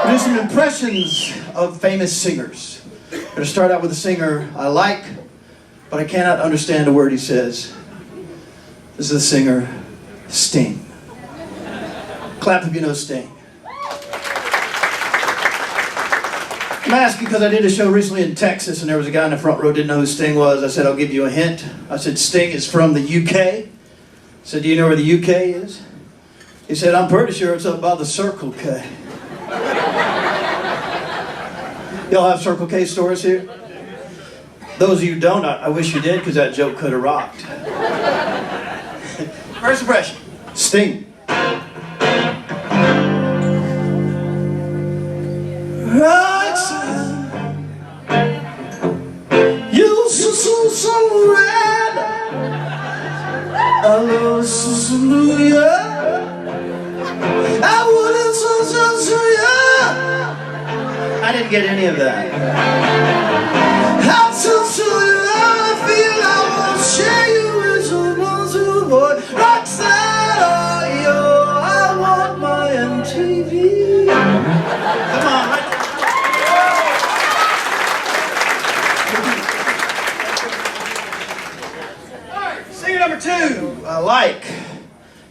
Do some impressions of famous singers. I'm going to start out with a singer I like, but I cannot understand a word he says. This is the singer, Sting. Clap if you know Sting. I'm asking because I did a show recently in Texas and there was a guy in the front row who didn't know who Sting was. I said, I'll give you a hint. I said, Sting is from the UK. I said, do you know where the UK is? He said, I'm pretty sure it's up by the Circle K. Y'all have Circle K stores here? Those of you who don't, I wish you did because that joke could have rocked. First impression, Sting. You so red. I love Hallelujah. I wouldn't I didn't get any of that. How so I feel I won't share you with someone boy. Rockstar, oh yo, I want my MTV. Come on, right? Alright, singer number 2. I like,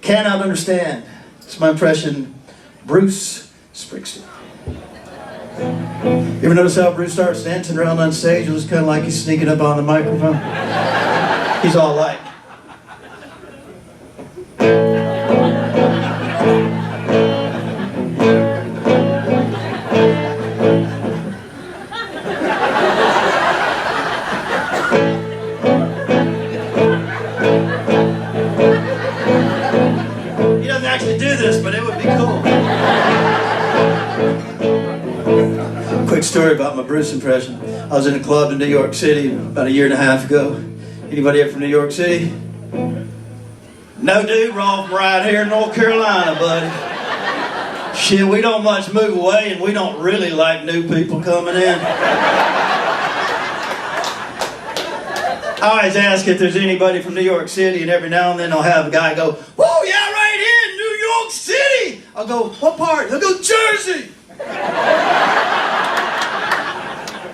cannot understand. It's my impression, Bruce Springsteen. You ever notice how Bruce starts dancing around on stage? It was kind of like he's sneaking up on the microphone. He's all like. He doesn't actually do this, but it would be cool. Quick story about my Bruce impression. I was in a club in New York City about a year and a half ago. Anybody here from New York City? No, dude, we're all from right here in North Carolina, buddy. Shit, we don't much move away and we don't really like new people coming in. I always ask if there's anybody from New York City, and every now and then I'll have a guy go, "Whoa, yeah, right here in New York City." I'll go, "What part?" He'll go, "Jersey."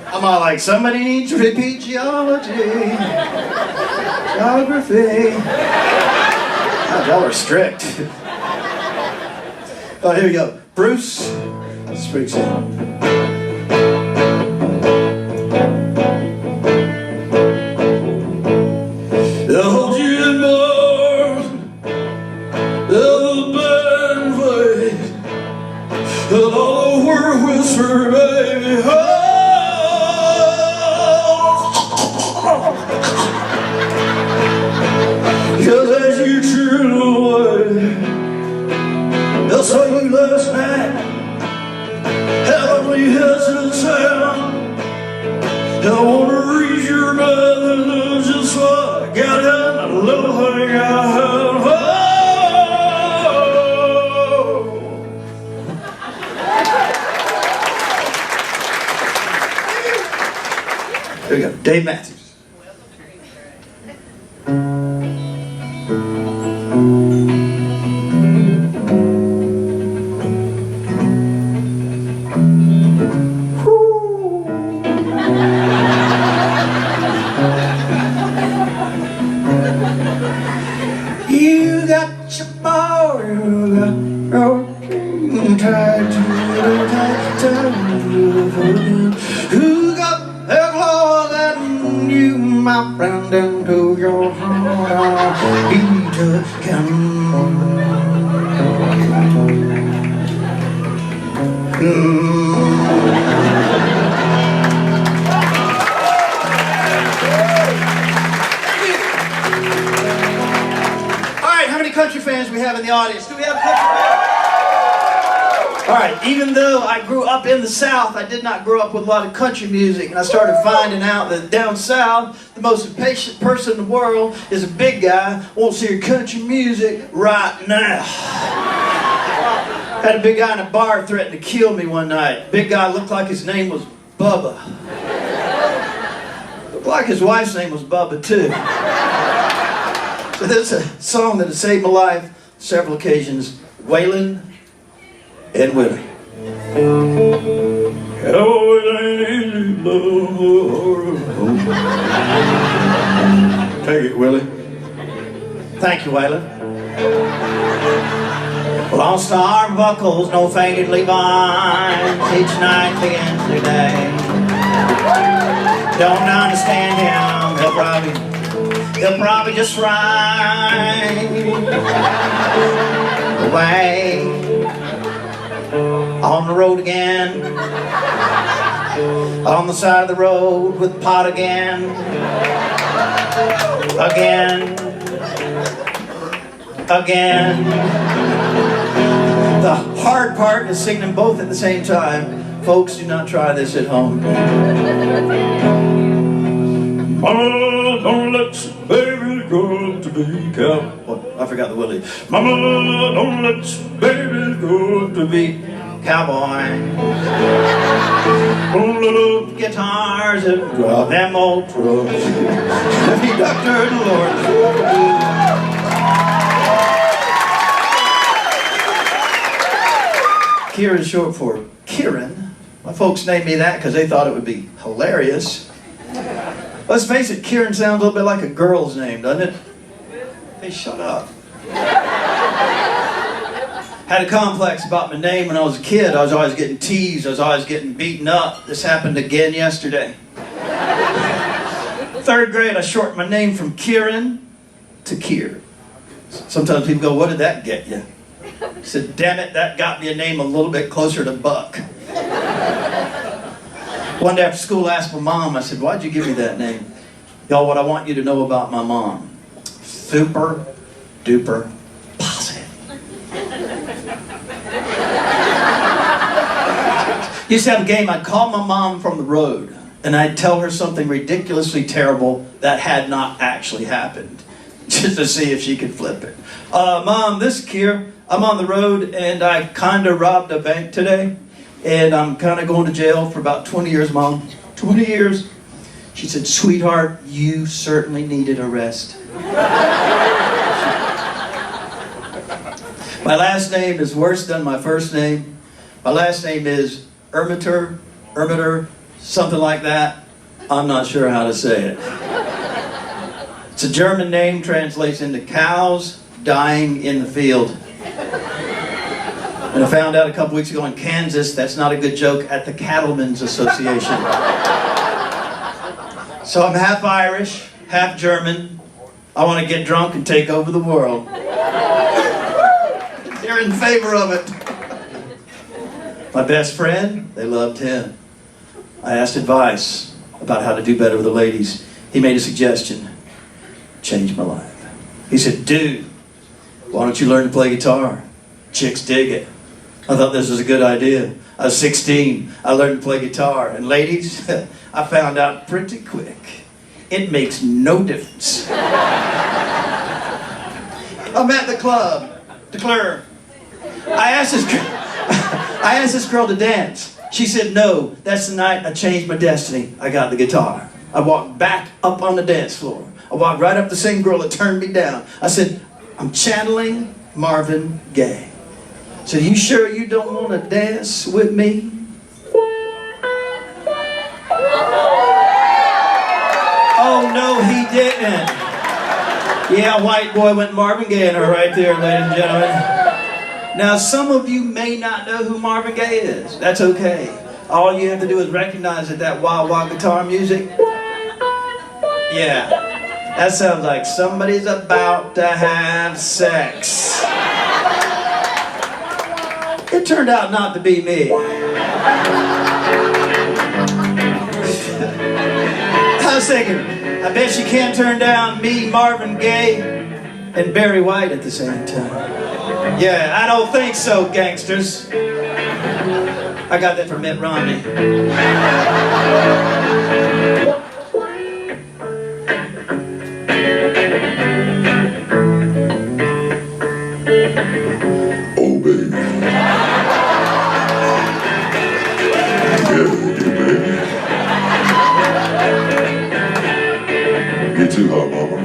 I'm all like, somebody needs to repeat geology, geography. God, y'all are strict. Oh, here we go. Bruce Springsteen. I'll hold you in my arms, the band plays, and all the world whisper, baby, oh. Cause as you turn away, they'll say last night, heavenly heads and sound. I wanna read your mind and know just what I got in the little thing I have. Oh. There we go, Dave Matthews. You got your ball, you got your tied to who got their claws and you, my friend, into your heart. Peter can. Country fans we have in the audience. Do we have country fans? Alright, even though I grew up in the South, I did not grow up with a lot of country music, and I started finding out that down South, the most impatient person in the world is a big guy who wants to hear country music right now. Had a big guy in a bar threaten to kill me one night. Big guy looked like his name was Bubba. Looked like his wife's name was Bubba too. So there's a song that has saved my life on several occasions, Waylon Willie. Thank you, Waylon. Lost arm buckles, no faded Levi's. Each night begins a new day. Don't understand him. He'll probably just ride away on the road again. On the side of the road with pot again. Again. The hard part is singing them both at the same time. Folks, do not try this at home. Mama, don't let baby go to be cow. Oh, I forgot the Willie. Mama, don't let baby go to be cowboy. Oh, little guitars and drive them old trucks. Heavy doctor, the Lord. Kier is short for Kieran. My folks named me that because they thought it would be hilarious. Let's face it, Kieran sounds a little bit like a girl's name, doesn't it? Hey, shut up. Had a complex about my name when I was a kid. I was always getting teased. I was always getting beaten up. This happened again yesterday. 3rd grade, I shortened my name from Kieran to Kier. Sometimes people go, what did that get you? I said, damn it, that got me a name a little bit closer to Buck. One day after school, I asked my mom, I said, why'd you give me that name? Y'all, what I want you to know about my mom. Super duper positive. Used to have a game, I'd call my mom from the road, and I'd tell her something ridiculously terrible that had not actually happened, just to see if she could flip it. Mom, this is Kier. I'm on the road, and I kind of robbed a bank today, and I'm kind of going to jail for about 20 years, Mom. 20 years. She said, sweetheart, you certainly needed a rest. My last name is worse than my first name. My last name is Ermiter, something like that. I'm not sure how to say it. It's a German name, translates into cows dying in the field. And I found out a couple weeks ago in Kansas, that's not a good joke at the Cattlemen's Association. So I'm half Irish, half German. I want to get drunk and take over the world. They're in favor of it. My best friend, they loved him. I asked advice about how to do better with the ladies. He made a suggestion. Changed my life. He said, dude, why don't you learn to play guitar? Chicks dig it. I thought this was a good idea. I was 16. I learned to play guitar. And ladies, I found out pretty quick. It makes no difference. I'm at the club. Declare. I asked this girl to dance. She said no. That's the night I changed my destiny. I got the guitar. I walked back up on the dance floor. I walked right up to the same girl that turned me down. I said, I'm channeling Marvin Gaye. So you sure you don't want to dance with me? Oh no, he didn't. Yeah, white boy went Marvin Gaye in her right there, ladies and gentlemen. Now some of you may not know who Marvin Gaye is. That's okay. All you have to do is recognize that wild, wild guitar music. Yeah, that sounds like somebody's about to have sex. It turned out not to be me. I was thinking, I bet you can't turn down me, Marvin Gaye, and Barry White at the same time. Yeah, I don't think so, gangsters. I got that from Mitt Romney. Oh, baby. You're too hot, mama.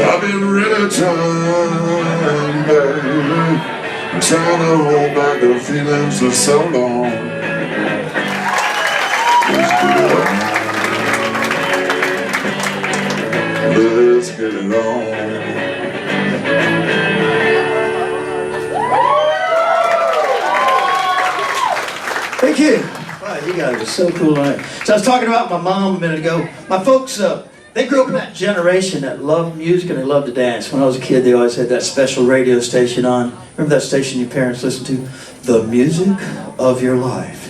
I've been really trying, baby. I'm trying to hold back the feelings for so long. Let's get it on. Thank you. Wow, you guys are so cool tonight. So I was talking about my mom a minute ago. My folks, they grew up in that generation that loved music and they loved to dance. When I was a kid, they always had that special radio station on. Remember that station your parents listened to? The music of your life.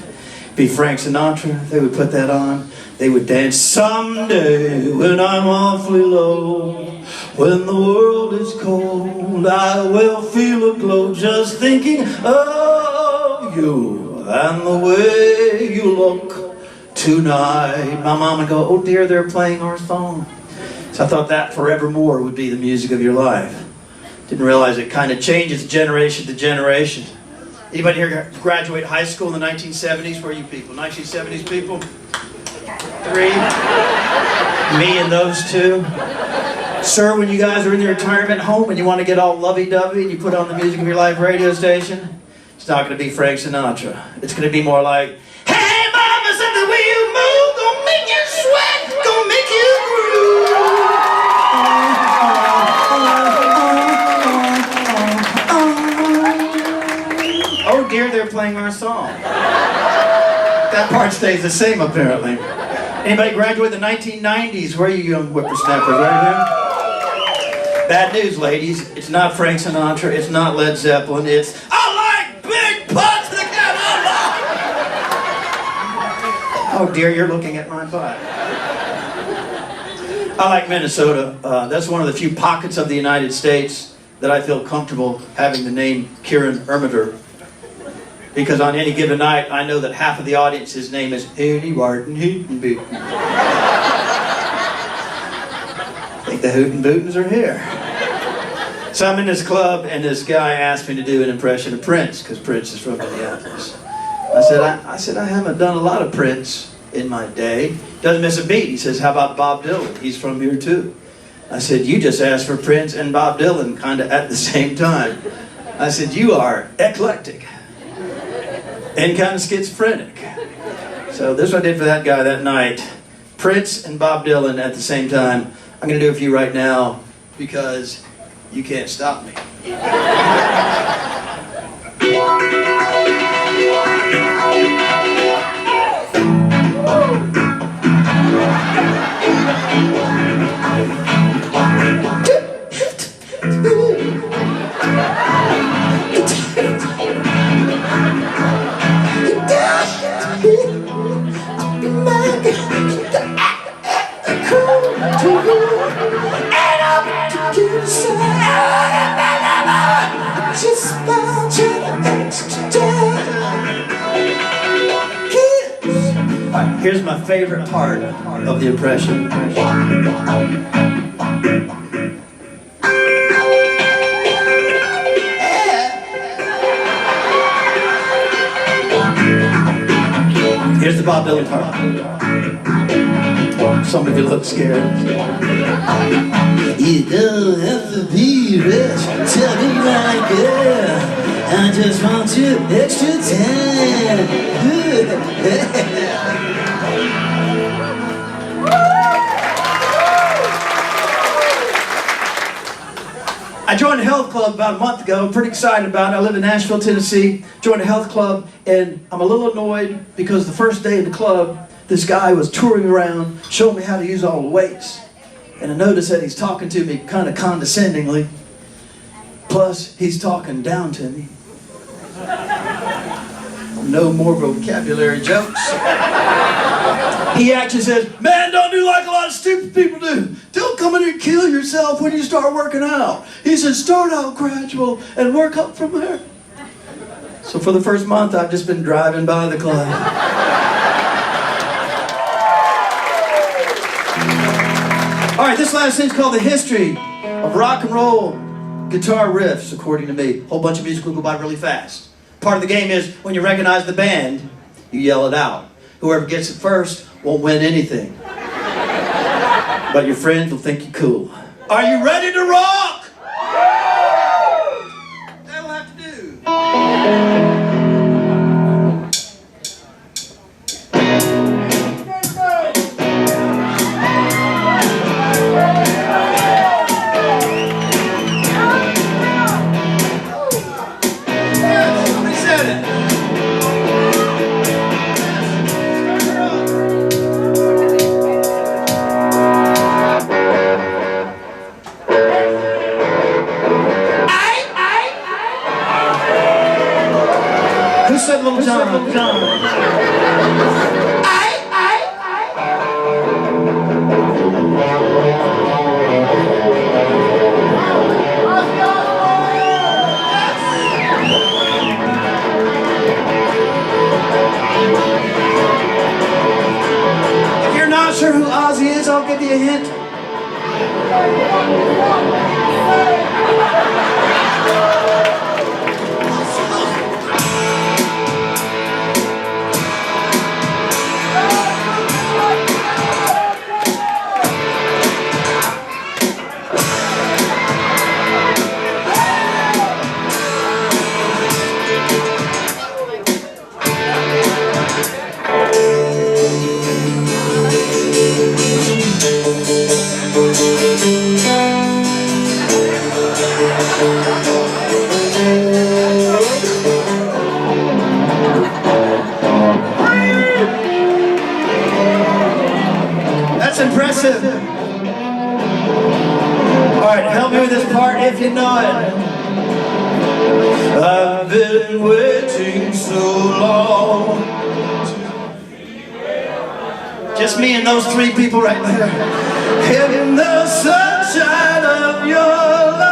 Be Frank Sinatra, they would put that on. They would dance. Someday when I'm awfully low, when the world is cold, I will feel a glow just thinking of you and the way you look tonight. My mom would go, oh dear, they're playing our song. So I thought that forevermore would be the music of your life. Didn't realize it kind of changes generation to generation. Anybody here graduate high school in the 1970s? Where are you people? 1970s people? 3? Me and those 2. Sir, when you guys are in your retirement home and you want to get all lovey-dovey and you put on the music of your life radio station, it's not going to be Frank Sinatra. It's going to be more like, hey mama, something the way you move, gonna make you sweat, gonna make you groove. Oh dear, they're playing our song. That part stays the same apparently. Anybody graduate in the 1990s? Where are you young whippersnappers? Right here? Bad news, ladies. It's not Frank Sinatra. It's not Led Zeppelin. It's I like big butts that can. Oh dear, you're looking at my butt. I like Minnesota. That's one of the few pockets of the United States that I feel comfortable having the name Kieran Ermitter. Because on any given night, I know that half of the audience's name is Hootie Barton Hootin' Bootin'. I think the Hootin' Bootins are here. So I'm in this club, and this guy asked me to do an impression of Prince, because Prince is from Minneapolis. I said, I haven't done a lot of Prince in my day. Doesn't miss a beat. He says, how about Bob Dylan? He's from here too. I said, you just asked for Prince and Bob Dylan kind of at the same time. I said, you are eclectic. And kind of schizophrenic. So this is what I did for that guy that night. Prince and Bob Dylan at the same time. I'm going to do it for you right now because you can't stop me. Here's my favorite part of the impression. Here's the Bob Dylan part. Some of you look scared. You don't have to be rich, tell me my girl. I just want you extra time. I joined a health club about a month ago. I'm pretty excited about it. I live in Nashville, Tennessee. Joined a health club, and I'm a little annoyed because the first day in the club, this guy was touring around, showing me how to use all the weights. And I noticed that he's talking to me kind of condescendingly. Plus, he's talking down to me. No more vocabulary jokes. He actually says, man, don't do like a lot of stupid people do. Don't come in here and kill yourself when you start working out. He says, start out gradual and work up from there. So for the first month, I've just been driving by the club. All right, this last thing's called the history of rock and roll guitar riffs, according to me. A whole bunch of music will go by really fast. Part of the game is when you recognize the band, you yell it out. Whoever gets it first won't win anything. But your friends will think you're cool. Are you ready to rock? That'll have to do. Who said Little John? If you're not sure who Ozzy is, I'll give you a hint. That's impressive. All right, help me with this part if you know it. I've been waiting so long. Just me and those three people right there. In the sunshine of your love.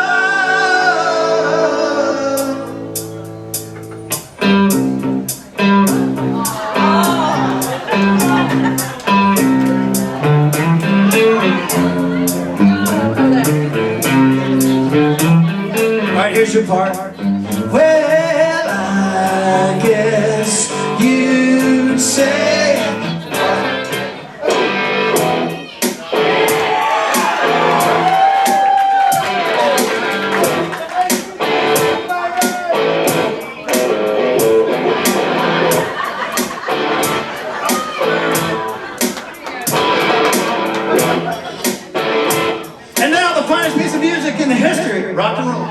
Alright, here's your part. Well, I guess you'd say piece of music in the history, rock and roll.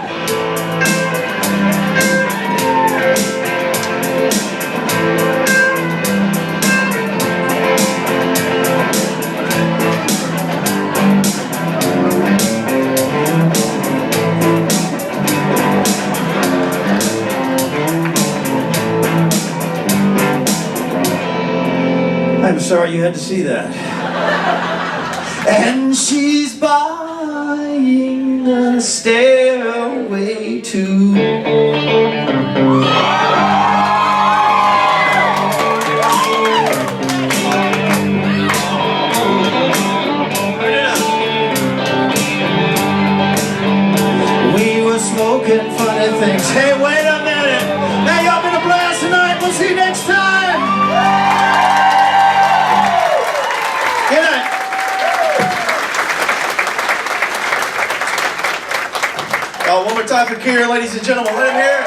I'm sorry you had to see that. And she's buying a stairway to we were smoking funny things. Hey, wait a minute. Now y'all been a blast tonight. We'll see you next time. Good night. One more time for Kier, ladies and gentlemen. Let him hear it.